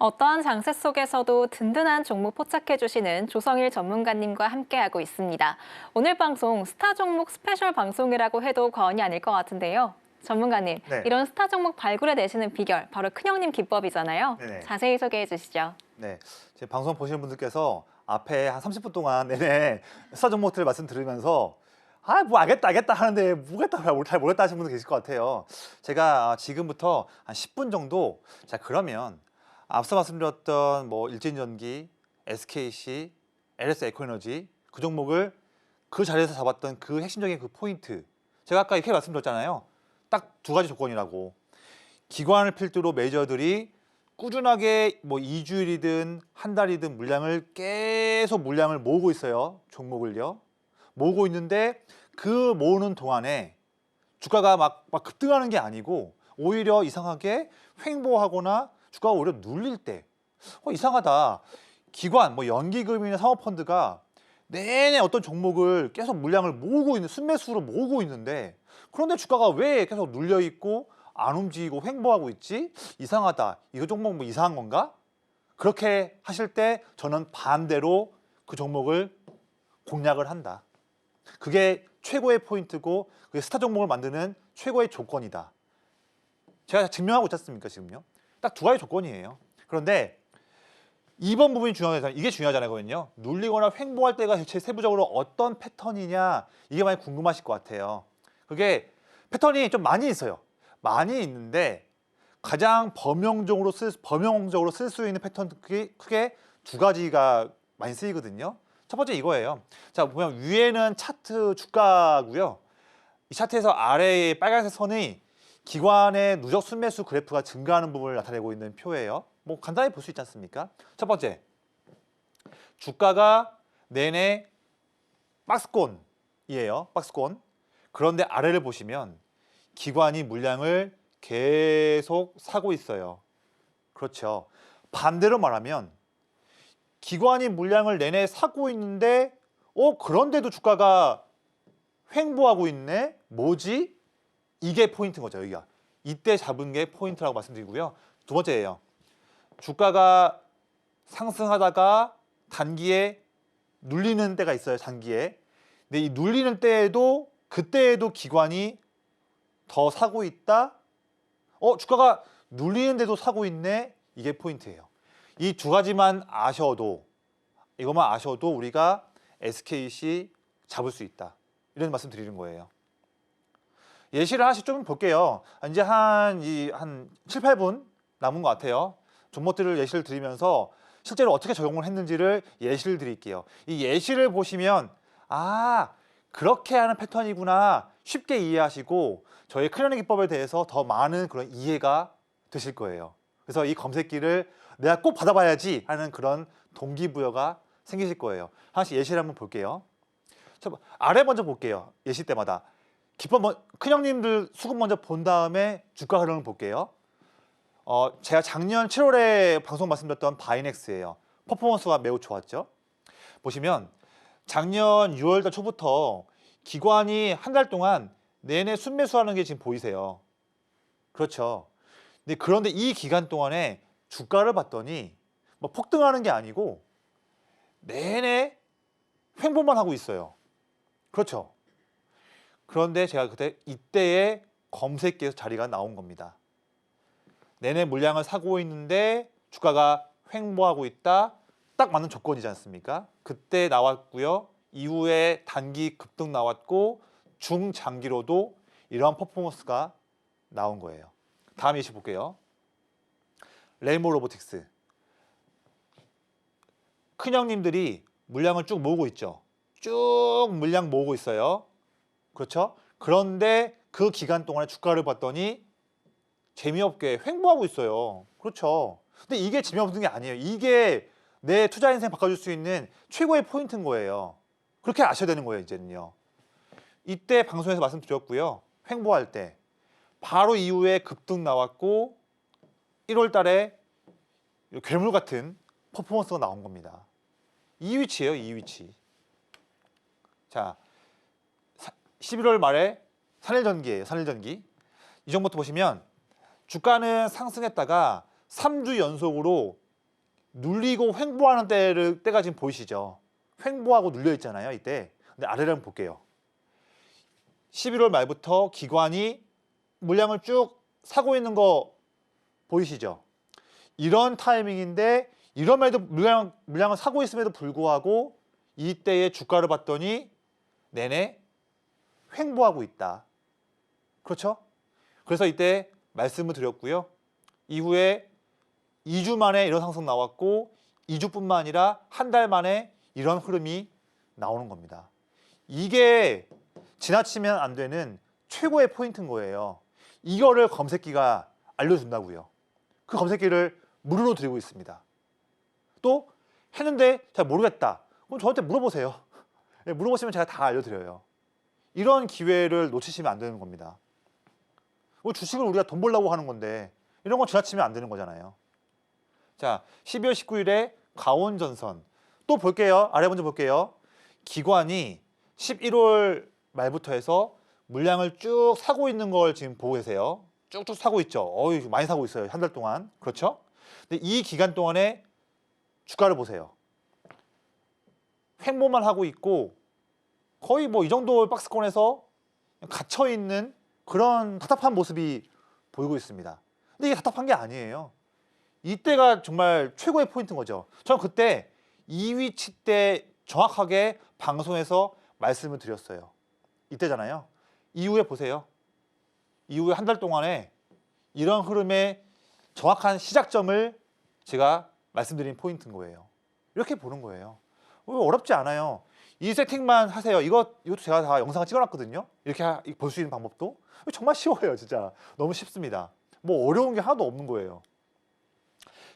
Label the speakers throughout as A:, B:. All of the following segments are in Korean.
A: 어떠한 장세 속에서도 든든한 종목 포착해주시는 조성일 전문가님과 함께하고 있습니다. 오늘 방송 스타 종목 스페셜 방송이라고 해도 과언이 아닐 것 같은데요. 전문가님,
B: 네.
A: 이런 스타 종목 발굴해내시는 비결, 바로 큰형님 기법이잖아요.
B: 네네.
A: 자세히 소개해 주시죠.
B: 네. 제 방송 보시는 분들께서 앞에 한 30분 동안 내내 스타 종목들 말씀 들으면서 뭐 알겠다 하는데 뭐겠다 잘 모르겠다 하시는 분들 계실 것 같아요. 제가 지금부터 한 10분 정도 자 그러면 앞서 말씀드렸던 뭐 일진전기, SKC, LS 에코에너지 그 종목을 그 자리에서 잡았던 그 핵심적인 그 포인트 제가 아까 이렇게 말씀드렸잖아요. 딱 두 가지 조건이라고 기관을 필두로 메이저들이 꾸준하게 뭐 2주일이든 한 달이든 계속 물량을 모으고 있어요. 종목을요. 모으고 있는데 그 모으는 동안에 주가가 막 급등하는 게 아니고 오히려 이상하게 횡보하거나 주가가 오히려 눌릴 때 이상하다. 기관, 뭐 연기금이나 사모펀드가 내내 어떤 종목을 계속 물량을 모으고 있는 순매수로 모으고 있는데 그런데 주가가 왜 계속 눌려 있고 안 움직이고 횡보하고 있지? 이상하다. 이거 종목 뭐 이상한 건가? 그렇게 하실 때 저는 반대로 그 종목을 공략을 한다. 그게 최고의 포인트고 그게 스타 종목을 만드는 최고의 조건이다. 제가 증명하고 있지 않습니까 지금요? 딱 두 가지 조건이에요. 그런데 2번 부분이 중요하잖아요. 이게 중요하잖아요. 눌리거나 횡보할 때가 대체 세부적으로 어떤 패턴이냐 이게 많이 궁금하실 것 같아요. 그게 패턴이 좀 많이 있어요. 많이 있는데 가장 범용적으로 쓸 수 있는 패턴 크게 두 가지가 많이 쓰이거든요. 첫 번째 이거예요. 자 보면 위에는 차트 주가고요. 이 차트에서 아래의 빨간색 선이 기관의 누적 순매수 그래프가 증가하는 부분을 나타내고 있는 표예요. 뭐 간단히 볼 수 있지 않습니까? 첫 번째, 주가가 내내 박스권이에요. 박스권. 그런데 아래를 보시면 기관이 물량을 계속 사고 있어요. 그렇죠. 반대로 말하면 기관이 물량을 내내 사고 있는데 그런데도 주가가 횡보하고 있네? 뭐지? 이게 포인트인 거죠. 여기가. 이때 잡은 게 포인트라고 말씀드리고요. 두 번째예요. 주가가 상승하다가 단기에 눌리는 때가 있어요. 단기에. 근데 이 눌리는 때에도 그때에도 기관이 더 사고 있다. 주가가 눌리는데도 사고 있네. 이게 포인트예요. 이 두 가지만 아셔도 이것만 아셔도 우리가 SKC 잡을 수 있다. 이런 말씀 드리는 거예요. 예시를 하나씩 좀 볼게요. 이제 한 7, 8분 남은 것 같아요. 종목들을 예시를 드리면서 실제로 어떻게 적용을 했는지를 예시를 드릴게요. 이 예시를 보시면 그렇게 하는 패턴이구나 쉽게 이해하시고 저희 클리어링 기법에 대해서 더 많은 그런 이해가 되실 거예요. 그래서 이 검색기를 내가 꼭 받아봐야지 하는 그런 동기부여가 생기실 거예요. 하나씩 예시를 한번 볼게요. 아래 먼저 볼게요. 예시 때마다. 큰형님들 수급 먼저 본 다음에 주가 흐름을 볼게요. 제가 작년 7월에 방송 말씀드렸던 바이넥스예요. 퍼포먼스가 매우 좋았죠. 보시면 작년 6월달 초부터 기관이 한 달 동안 내내 순매수하는 게 지금 보이세요. 그렇죠. 그런데 이 기간 동안에 주가를 봤더니 뭐 폭등하는 게 아니고 내내 횡보만 하고 있어요. 그렇죠. 그런데 제가 이때에 검색기에서 자리가 나온 겁니다. 내내 물량을 사고 있는데 주가가 횡보하고 있다. 딱 맞는 조건이지 않습니까? 그때 나왔고요. 이후에 단기 급등 나왔고 중장기로도 이러한 퍼포먼스가 나온 거예요. 다음 예시 볼게요. 레인보우 로보틱스. 큰형님들이 물량을 쭉 모으고 있죠. 쭉 물량 모으고 있어요. 그렇죠? 그런데 그 기간 동안에 주가를 봤더니 재미없게 횡보하고 있어요. 그렇죠? 근데 이게 재미없는 게 아니에요. 이게 내 투자 인생 바꿔줄 수 있는 최고의 포인트인 거예요. 그렇게 아셔야 되는 거예요, 이제는요. 이때 방송에서 말씀드렸고요. 횡보할 때 바로 이후에 급등 나왔고 1월 달에 괴물 같은 퍼포먼스가 나온 겁니다. 이 위치예요, 이 위치. 자, 11월 말에 산일전기예요, 산일전기. 이 정도부터 보시면 주가는 상승했다가 3주 연속으로 눌리고 횡보하는 때가 지금 보이시죠? 횡보하고 눌려 있잖아요, 이때. 근데 아래를 한번 볼게요. 11월 말부터 기관이 물량을 쭉 사고 있는 거 보이시죠? 이런 타이밍인데 이럼에도 물량을 사고 있음에도 불구하고 이때의 주가를 봤더니 내내 횡보하고 있다. 그렇죠? 그래서 이때 말씀을 드렸고요. 이후에 2주 만에 이런 상승 나왔고 2주뿐만 아니라 한 달 만에 이런 흐름이 나오는 겁니다. 이게 지나치면 안 되는 최고의 포인트인 거예요. 이거를 검색기가 알려준다고요. 그 검색기를 무료로 드리고 있습니다. 또 했는데 잘 모르겠다. 그럼 저한테 물어보세요. 물어보시면 제가 다 알려드려요. 이런 기회를 놓치시면 안 되는 겁니다. 주식을 우리가 돈 벌려고 하는 건데 이런 건 지나치면 안 되는 거잖아요. 자, 12월 19일에 강원전선 또 볼게요. 아래 먼저 볼게요. 기관이 11월 말부터 해서 물량을 쭉 사고 있는 걸 지금 보고 계세요. 쭉쭉 사고 있죠. 많이 사고 있어요. 한 달 동안. 그렇죠? 근데 이 기간 동안에 주가를 보세요. 횡보만 하고 있고 거의 뭐 이 정도 박스권에서 갇혀 있는 그런 답답한 모습이 보이고 있습니다. 근데 이게 답답한 게 아니에요. 이때가 정말 최고의 포인트인 거죠. 저는 그때 이 위치 때 정확하게 방송에서 말씀을 드렸어요. 이때잖아요. 이후에 보세요. 이후에 한 달 동안에 이런 흐름의 정확한 시작점을 제가 말씀드린 포인트인 거예요. 이렇게 보는 거예요. 어렵지 않아요. 이 세팅만 하세요. 이것도 제가 다 영상을 찍어놨거든요. 이렇게 볼 수 있는 방법도 정말 쉬워요. 진짜 너무 쉽습니다. 뭐 어려운 게 하나도 없는 거예요.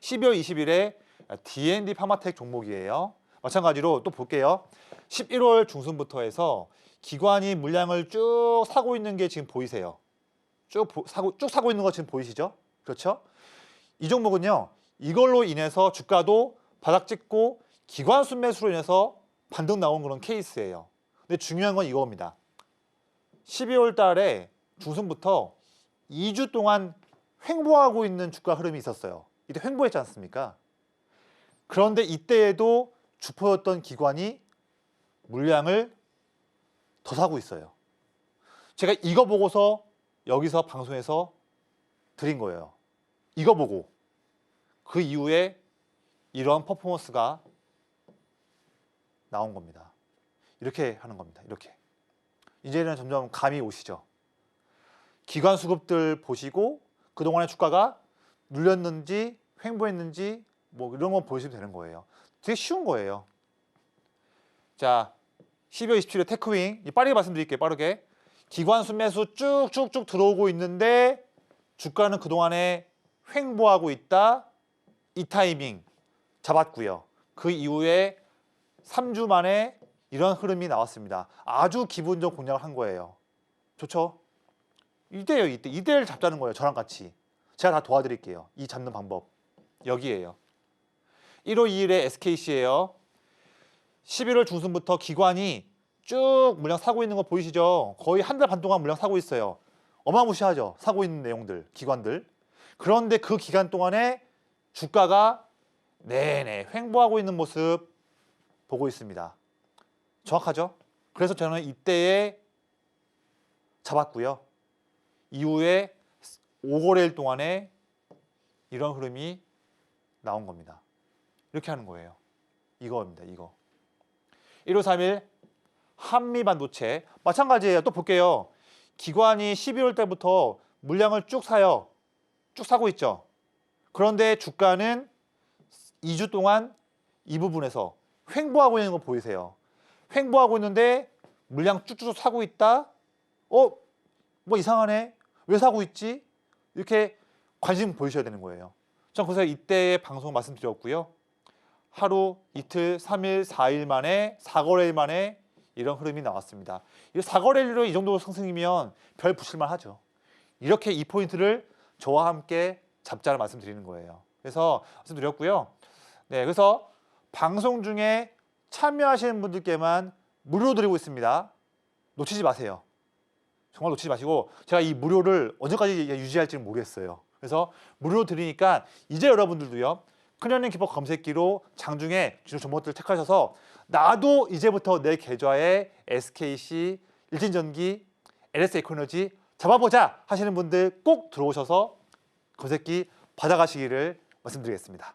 B: 12월 20일에 D&D 파마텍 종목이에요. 마찬가지로 또 볼게요. 11월 중순부터 해서 기관이 물량을 쭉 사고 있는 게 지금 보이세요. 쭉 사고 있는 거 지금 보이시죠? 그렇죠? 이 종목은요. 이걸로 인해서 주가도 바닥 찍고 기관 순매수로 인해서 반등 나온 그런 케이스예요. 근데 중요한 건 이겁니다. 12월 달에 중순부터 2주 동안 횡보하고 있는 주가 흐름이 있었어요. 이때 횡보했지 않습니까? 그런데 이때에도 주포였던 기관이 물량을 더 사고 있어요. 제가 이거 보고서 여기서 방송에서 드린 거예요. 이거 보고 그 이후에 이러한 퍼포먼스가 나온 겁니다. 이렇게 하는 겁니다. 이렇게. 이제는 점점 감이 오시죠. 기관 수급들 보시고 그동안의 주가가 눌렸는지 횡보했는지 뭐 이런 거 보시면 되는 거예요. 되게 쉬운 거예요. 자, 12월 27일 테크윙 빠르게 말씀드릴게요. 빠르게. 기관 순매수 쭉쭉쭉 들어오고 있는데 주가는 그동안에 횡보하고 있다. 이 타이밍 잡았고요. 그 이후에 3주 만에 이런 흐름이 나왔습니다. 아주 기본적 공략을 한 거예요. 좋죠? 이때예요. 이때를 잡자는 거예요. 저랑 같이. 제가 다 도와드릴게요. 이 잡는 방법. 여기에요. 1월 2일에 SKC예요. 11월 중순부터 기관이 쭉 물량 사고 있는 거 보이시죠? 거의 한 달 반 동안 물량 사고 있어요. 어마무시하죠? 사고 있는 내용들, 기관들. 그런데 그 기간 동안에 주가가 내내 횡보하고 있는 모습 보고 있습니다. 정확하죠? 그래서 저는 이때에 잡았고요. 이후에 5거래일 동안에 이런 흐름이 나온 겁니다. 이렇게 하는 거예요. 이거입니다. 이거. 1월 3일 한미반도체 마찬가지예요. 또 볼게요. 기관이 12월 달부터 물량을 쭉 사요. 쭉 사고 있죠. 그런데 주가는 2주 동안 이 부분에서 횡보하고 있는 거 보이세요. 횡보하고 있는데 물량 쭉쭉 사고 있다. 뭐 이상하네. 왜 사고 있지? 이렇게 관심 보이셔야 되는 거예요. 전 그래서 이때의 방송 말씀드렸고요. 하루, 이틀, 3일, 4일 만에 4거래일 만에 이런 흐름이 나왔습니다. 이 4거래일로 이 정도 상승이면 별 붙일만 하죠. 이렇게 이 포인트를 저와 함께 잡자를 말씀드리는 거예요. 그래서 말씀드렸고요. 네, 그래서 방송 중에 참여하시는 분들께만 무료로 드리고 있습니다. 놓치지 마세요. 정말 놓치지 마시고 제가 이 무료를 언제까지 유지할지는 모르겠어요. 그래서 무료로 드리니까 이제 여러분들도요. 큰형님 키퍼 검색기로 장중에 주요 종목들을 체크하셔서 나도 이제부터 내 계좌에 SKC, 일진전기, LS에코너지 잡아보자 하시는 분들 꼭 들어오셔서 검색기 받아가시기를 말씀드리겠습니다.